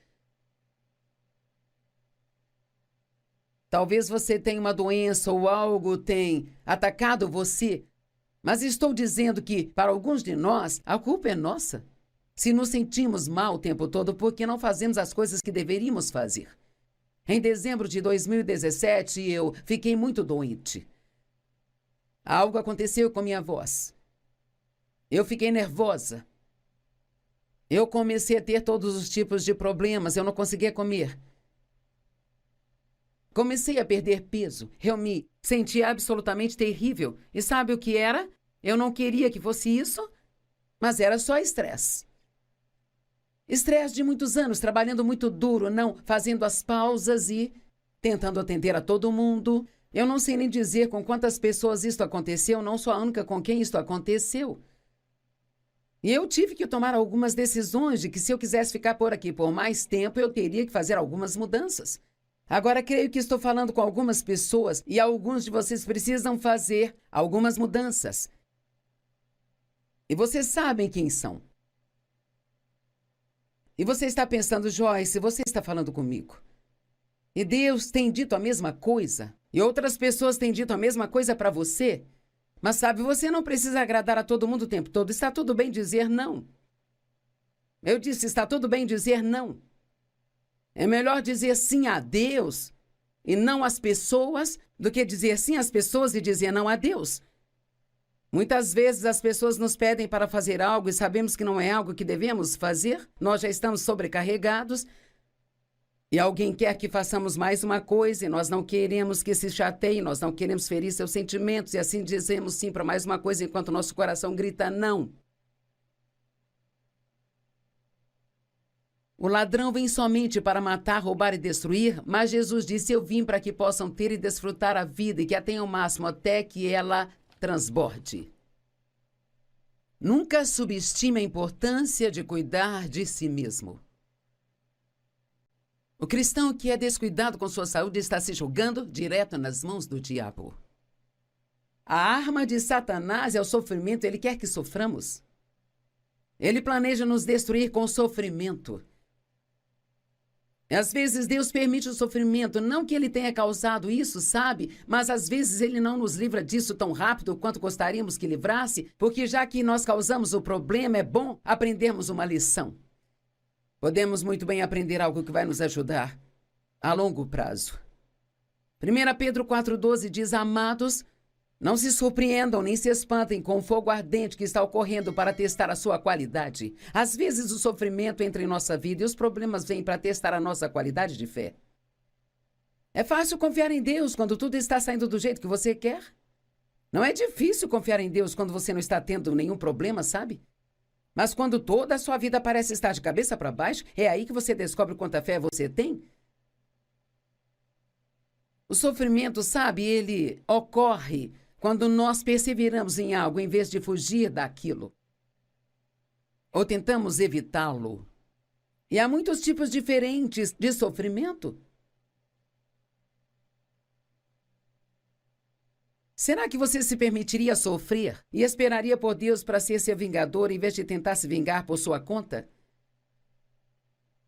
[SPEAKER 1] Talvez você tenha uma doença ou algo tenha atacado você, mas estou dizendo que, para alguns de nós, a culpa é nossa. Se nos sentimos mal o tempo todo porque não fazemos as coisas que deveríamos fazer. Em dezembro de 2017, eu fiquei muito doente. Algo aconteceu com minha voz. Eu fiquei nervosa. Eu comecei a ter todos os tipos de problemas, eu não conseguia comer. Comecei a perder peso. Eu me sentia absolutamente terrível. E sabe o que era? Eu não queria que fosse isso, mas era só estresse. Estresse de muitos anos, trabalhando muito duro, não fazendo as pausas e tentando atender a todo mundo. Eu não sei nem dizer com quantas pessoas isto aconteceu, não sou a única com quem isto aconteceu. E eu tive que tomar algumas decisões de que se eu quisesse ficar por aqui por mais tempo, eu teria que fazer algumas mudanças. Agora, creio que estou falando com algumas pessoas e alguns de vocês precisam fazer algumas mudanças. E vocês sabem quem são. E você está pensando, Joyce, você está falando comigo. E Deus tem dito a mesma coisa. E outras pessoas têm dito a mesma coisa para você. Mas sabe, você não precisa agradar a todo mundo o tempo todo. Está tudo bem dizer não. Eu disse, está tudo bem dizer não. É melhor dizer sim a Deus e não às pessoas do que dizer sim às pessoas e dizer não a Deus. Muitas vezes as pessoas nos pedem para fazer algo e sabemos que não é algo que devemos fazer. Nós já estamos sobrecarregados. E alguém quer que façamos mais uma coisa e nós não queremos que se chateie, nós não queremos ferir seus sentimentos e assim dizemos sim para mais uma coisa enquanto nosso coração grita não. O ladrão vem somente para matar, roubar e destruir, mas Jesus disse, eu vim para que possam ter e desfrutar a vida e que a tenham o máximo até que ela transborde. Nunca subestime a importância de cuidar de si mesmo. O cristão que é descuidado com sua saúde está se jogando direto nas mãos do diabo. A arma de Satanás é o sofrimento, ele quer que soframos. Ele planeja nos destruir com sofrimento. Às vezes Deus permite o sofrimento, não que ele tenha causado isso, sabe? Mas às vezes ele não nos livra disso tão rápido quanto gostaríamos que livrasse, porque já que nós causamos o problema, é bom aprendermos uma lição. Podemos muito bem aprender algo que vai nos ajudar a longo prazo. 1 Pedro 4,12 diz, amados, não se surpreendam nem se espantem com o fogo ardente que está ocorrendo para testar a sua qualidade. Às vezes o sofrimento entra em nossa vida e os problemas vêm para testar a nossa qualidade de fé. É fácil confiar em Deus quando tudo está saindo do jeito que você quer. Não é difícil confiar em Deus quando você não está tendo nenhum problema, sabe? Mas quando toda a sua vida parece estar de cabeça para baixo, é aí que você descobre quanta fé você tem. O sofrimento, sabe, ele ocorre quando nós perseveramos em algo em vez de fugir daquilo. Ou tentamos evitá-lo. E há muitos tipos diferentes de sofrimento. Será que você se permitiria sofrer e esperaria por Deus para ser seu vingador em vez de tentar se vingar por sua conta?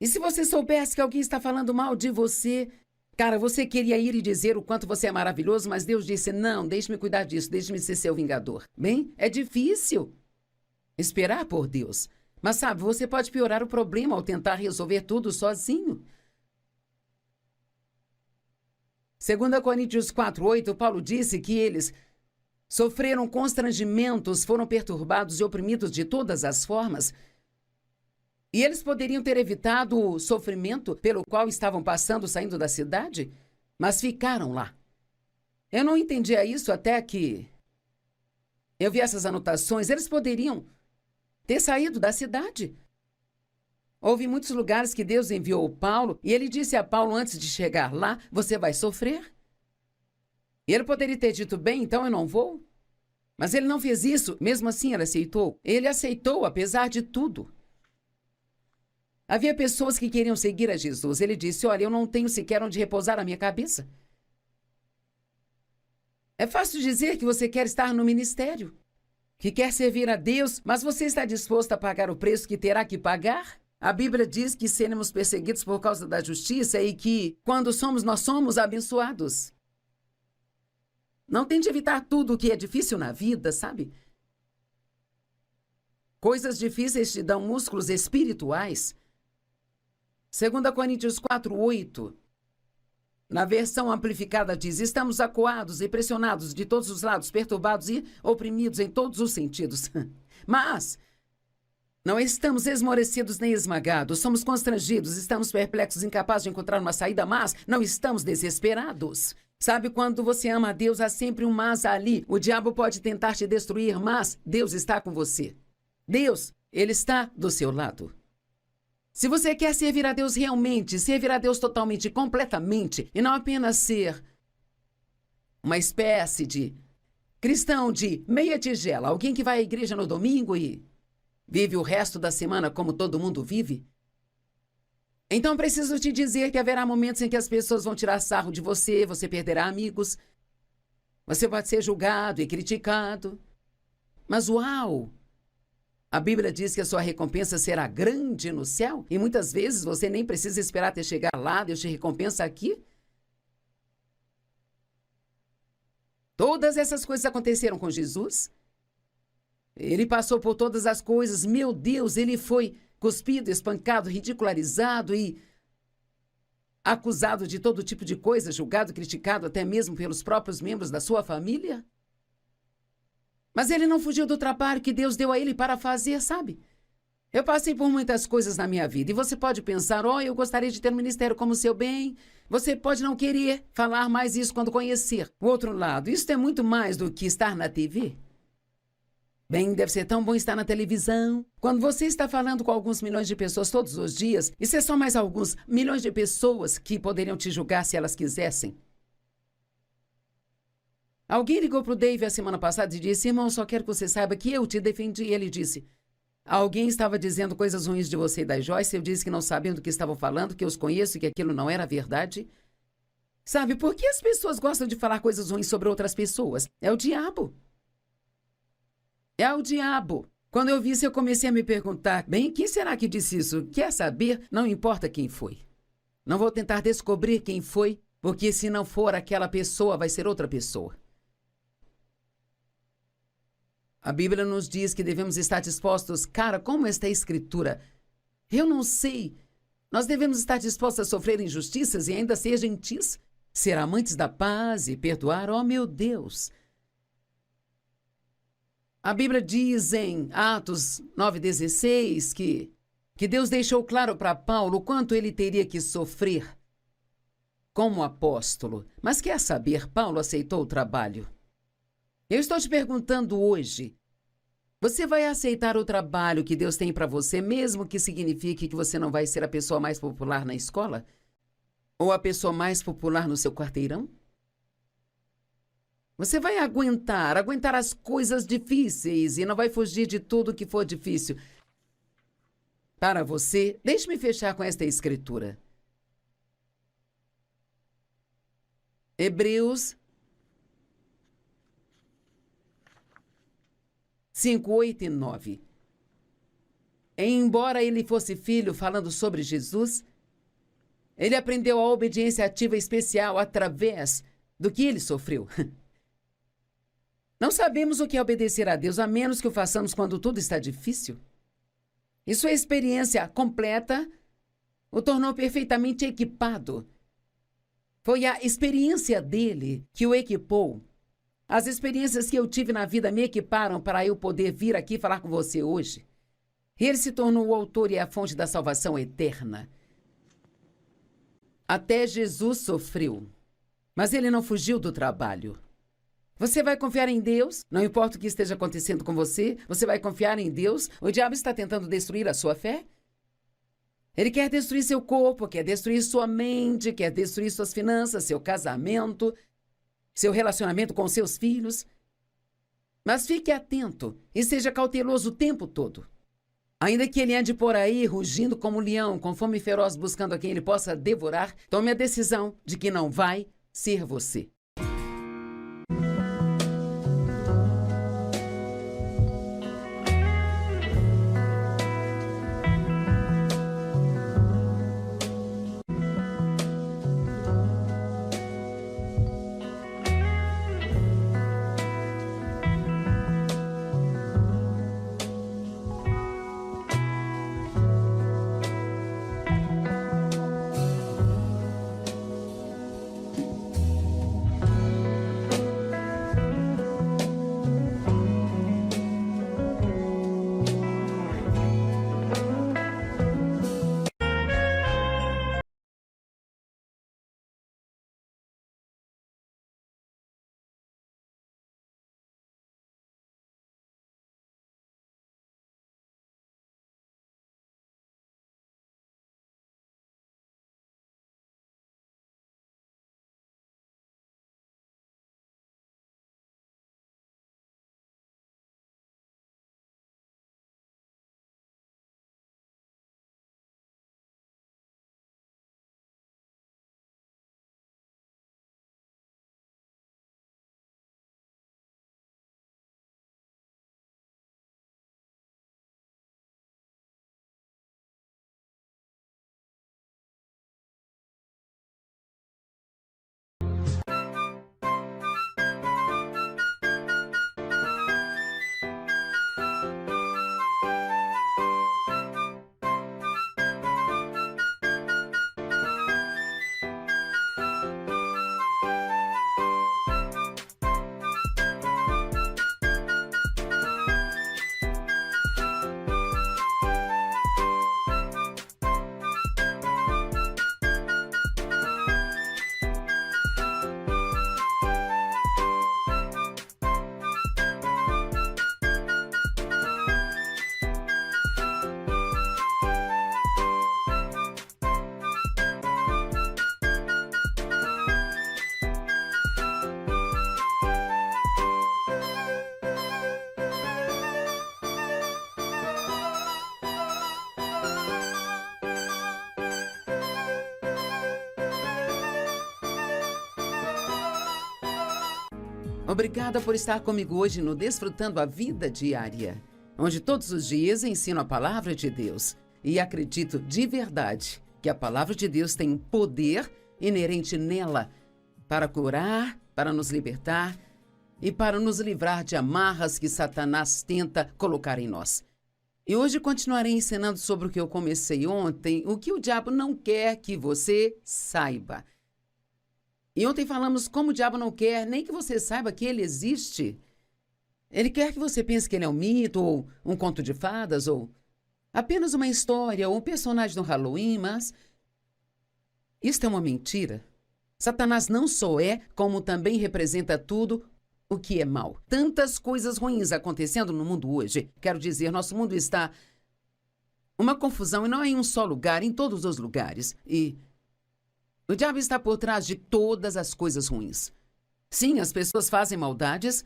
[SPEAKER 1] E se você soubesse que alguém está falando mal de você, cara, você queria ir e dizer o quanto você é maravilhoso, mas Deus disse, não, deixe-me cuidar disso, deixe-me ser seu vingador. Bem, é difícil esperar por Deus. Mas sabe, você pode piorar o problema ao tentar resolver tudo sozinho. 2 Coríntios 4:8, Paulo disse que eles sofreram constrangimentos, foram perturbados e oprimidos de todas as formas. E eles poderiam ter evitado o sofrimento pelo qual estavam passando saindo da cidade, mas ficaram lá. Eu não entendia isso até que eu vi essas anotações. Eles poderiam ter saído da cidade. Houve muitos lugares que Deus enviou Paulo e ele disse a Paulo antes de chegar lá, você vai sofrer. E ele poderia ter dito, bem, então eu não vou. Mas ele não fez isso, mesmo assim ele aceitou. Ele aceitou apesar de tudo. Havia pessoas que queriam seguir a Jesus. Ele disse, olha, eu não tenho sequer onde repousar a minha cabeça. É fácil dizer que você quer estar no ministério, que quer servir a Deus, mas você está disposto a pagar o preço que terá que pagar? A Bíblia diz que seremos perseguidos por causa da justiça e que, quando nós somos abençoados. Não tente evitar tudo o que é difícil na vida, sabe? Coisas difíceis te dão músculos espirituais. 2 Coríntios 4:8, na versão amplificada diz, estamos acuados e pressionados de todos os lados, perturbados e oprimidos em todos os sentidos. Mas não estamos esmorecidos nem esmagados, somos constrangidos, estamos perplexos, incapazes de encontrar uma saída, mas não estamos desesperados. Sabe, quando você ama a Deus, há sempre um mas ali. O diabo pode tentar te destruir, mas Deus está com você. Deus, Ele está do seu lado. Se você quer servir a Deus realmente, servir a Deus totalmente, completamente, e não apenas ser uma espécie de cristão de meia tigela, alguém que vai à igreja no domingo e vive o resto da semana como todo mundo vive, então preciso te dizer que haverá momentos em que as pessoas vão tirar sarro de você, você perderá amigos, você pode ser julgado e criticado, mas uau! A Bíblia diz que a sua recompensa será grande no céu e muitas vezes você nem precisa esperar até chegar lá, Deus te recompensa aqui. Todas essas coisas aconteceram com Jesus. Ele passou por todas as coisas, meu Deus, ele foi cuspido, espancado, ridicularizado e acusado de todo tipo de coisa, julgado, criticado até mesmo pelos próprios membros da sua família. Mas ele não fugiu do trabalho que Deus deu a ele para fazer, sabe? Eu passei por muitas coisas na minha vida e você pode pensar, eu gostaria de ter um ministério como o seu bem. Você pode não querer falar mais isso quando conhecer o outro lado. Isso é muito mais do que estar na TV. Bem, deve ser tão bom estar na televisão. Quando você está falando com alguns milhões de pessoas todos os dias, isso é só mais alguns milhões de pessoas que poderiam te julgar se elas quisessem. Alguém ligou para o Dave a semana passada e disse, irmão, só quero que você saiba que eu te defendi. E ele disse, alguém estava dizendo coisas ruins de você e da Joyce. Eu disse que não sabiam do que estavam falando, que eu os conheço e que aquilo não era verdade. Sabe, por que as pessoas gostam de falar coisas ruins sobre outras pessoas? É o diabo. É o diabo. Quando eu vi isso, eu comecei a me perguntar, bem, quem será que disse isso? Quer saber? Não importa quem foi. Não vou tentar descobrir quem foi, porque se não for aquela pessoa, vai ser outra pessoa. A Bíblia nos diz que devemos estar dispostos, cara, como está a Escritura? Eu não sei. Nós devemos estar dispostos a sofrer injustiças e ainda ser gentis, ser amantes da paz e perdoar, meu Deus. A Bíblia diz em Atos 9:16 que Deus deixou claro para Paulo o quanto ele teria que sofrer como apóstolo. Mas quer saber, Paulo aceitou o trabalho. Eu estou te perguntando hoje, você vai aceitar o trabalho que Deus tem para você, mesmo que signifique que você não vai ser a pessoa mais popular na escola? Ou a pessoa mais popular no seu quarteirão? Você vai aguentar as coisas difíceis e não vai fugir de tudo que for difícil. Para você, deixe-me fechar com esta escritura. Hebreus 5, 8 e 9. Embora ele fosse filho, falando sobre Jesus, ele aprendeu a obediência ativa especial através do que ele sofreu. Não sabemos o que é obedecer a Deus, a menos que o façamos quando tudo está difícil. E sua experiência completa o tornou perfeitamente equipado. Foi a experiência dele que o equipou. As experiências que eu tive na vida me equiparam para eu poder vir aqui falar com você hoje. Ele se tornou o autor e a fonte da salvação eterna. Até Jesus sofreu, mas ele não fugiu do trabalho. Você vai confiar em Deus? Não importa o que esteja acontecendo com você, você vai confiar em Deus? O diabo está tentando destruir a sua fé? Ele quer destruir seu corpo, quer destruir sua mente, quer destruir suas finanças, seu casamento, seu relacionamento com seus filhos. Mas fique atento e seja cauteloso o tempo todo. Ainda que ele ande por aí rugindo como um leão, com fome feroz buscando a quem ele possa devorar, tome a decisão de que não vai ser você. Obrigada por estar comigo hoje no Desfrutando a Vida Diária, onde todos os dias ensino a palavra de Deus e acredito de verdade que a palavra de Deus tem um poder inerente nela para curar, para nos libertar e para nos livrar de amarras que Satanás tenta colocar em nós. E hoje continuarei ensinando sobre o que eu comecei ontem, o que o diabo não quer que você saiba. E ontem falamos como o diabo não quer nem que você saiba que ele existe. Ele quer que você pense que ele é um mito, ou um conto de fadas, ou apenas uma história, ou um personagem do Halloween, mas isto é uma mentira. Satanás não só é, como também representa tudo o que é mal. Tantas coisas ruins acontecendo no mundo hoje. Quero dizer, nosso mundo está uma confusão, e não é em um só lugar, em todos os lugares. E o diabo está por trás de todas as coisas ruins. Sim, as pessoas fazem maldades,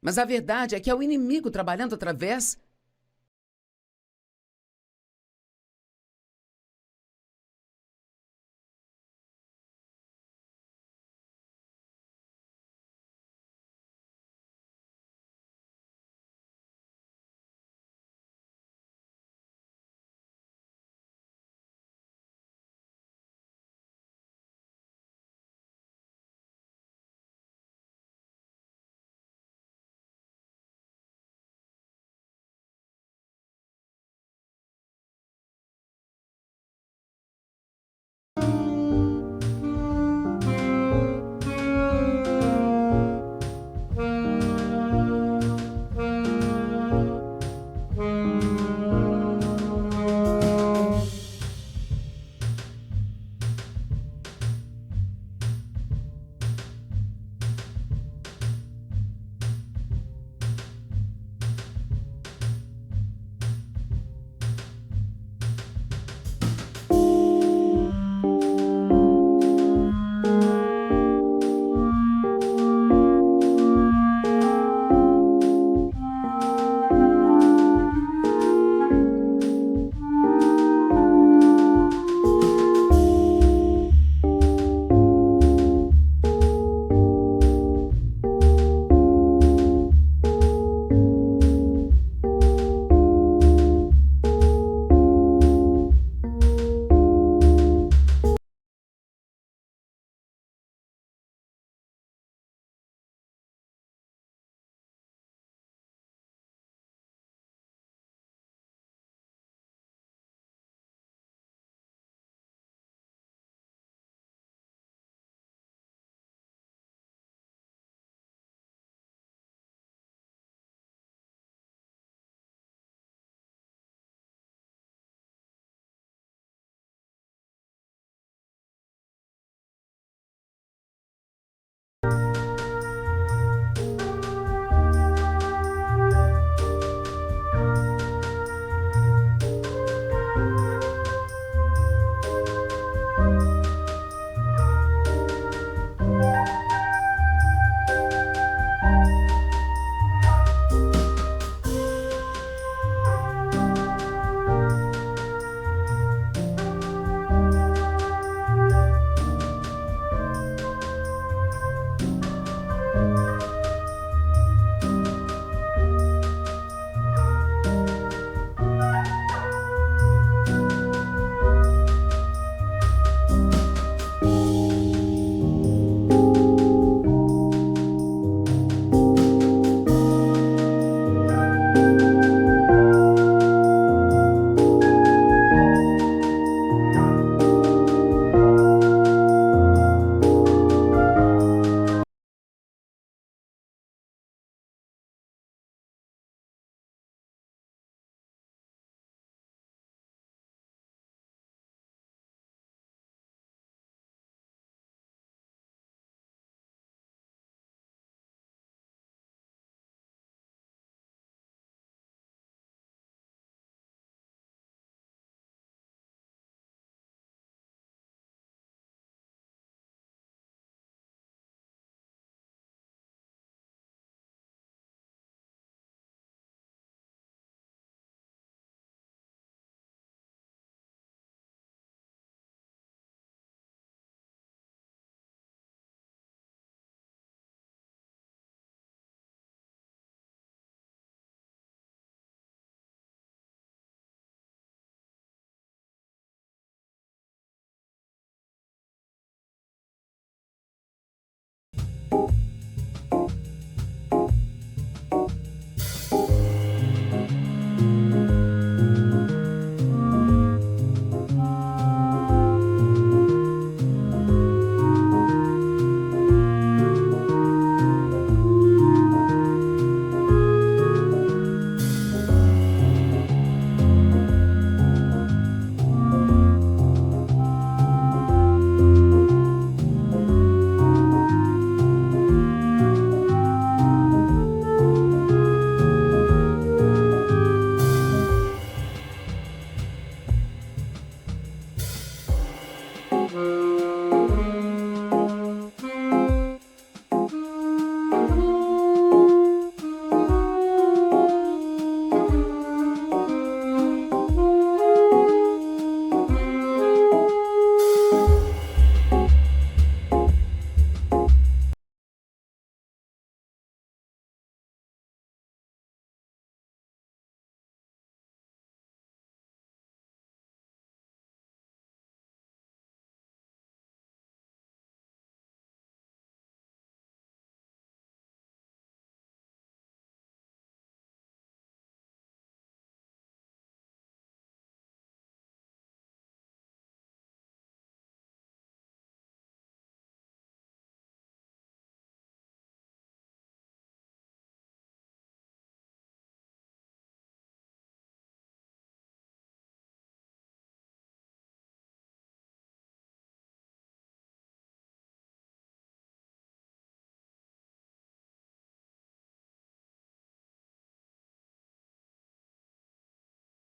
[SPEAKER 1] mas a verdade é que é o inimigo trabalhando através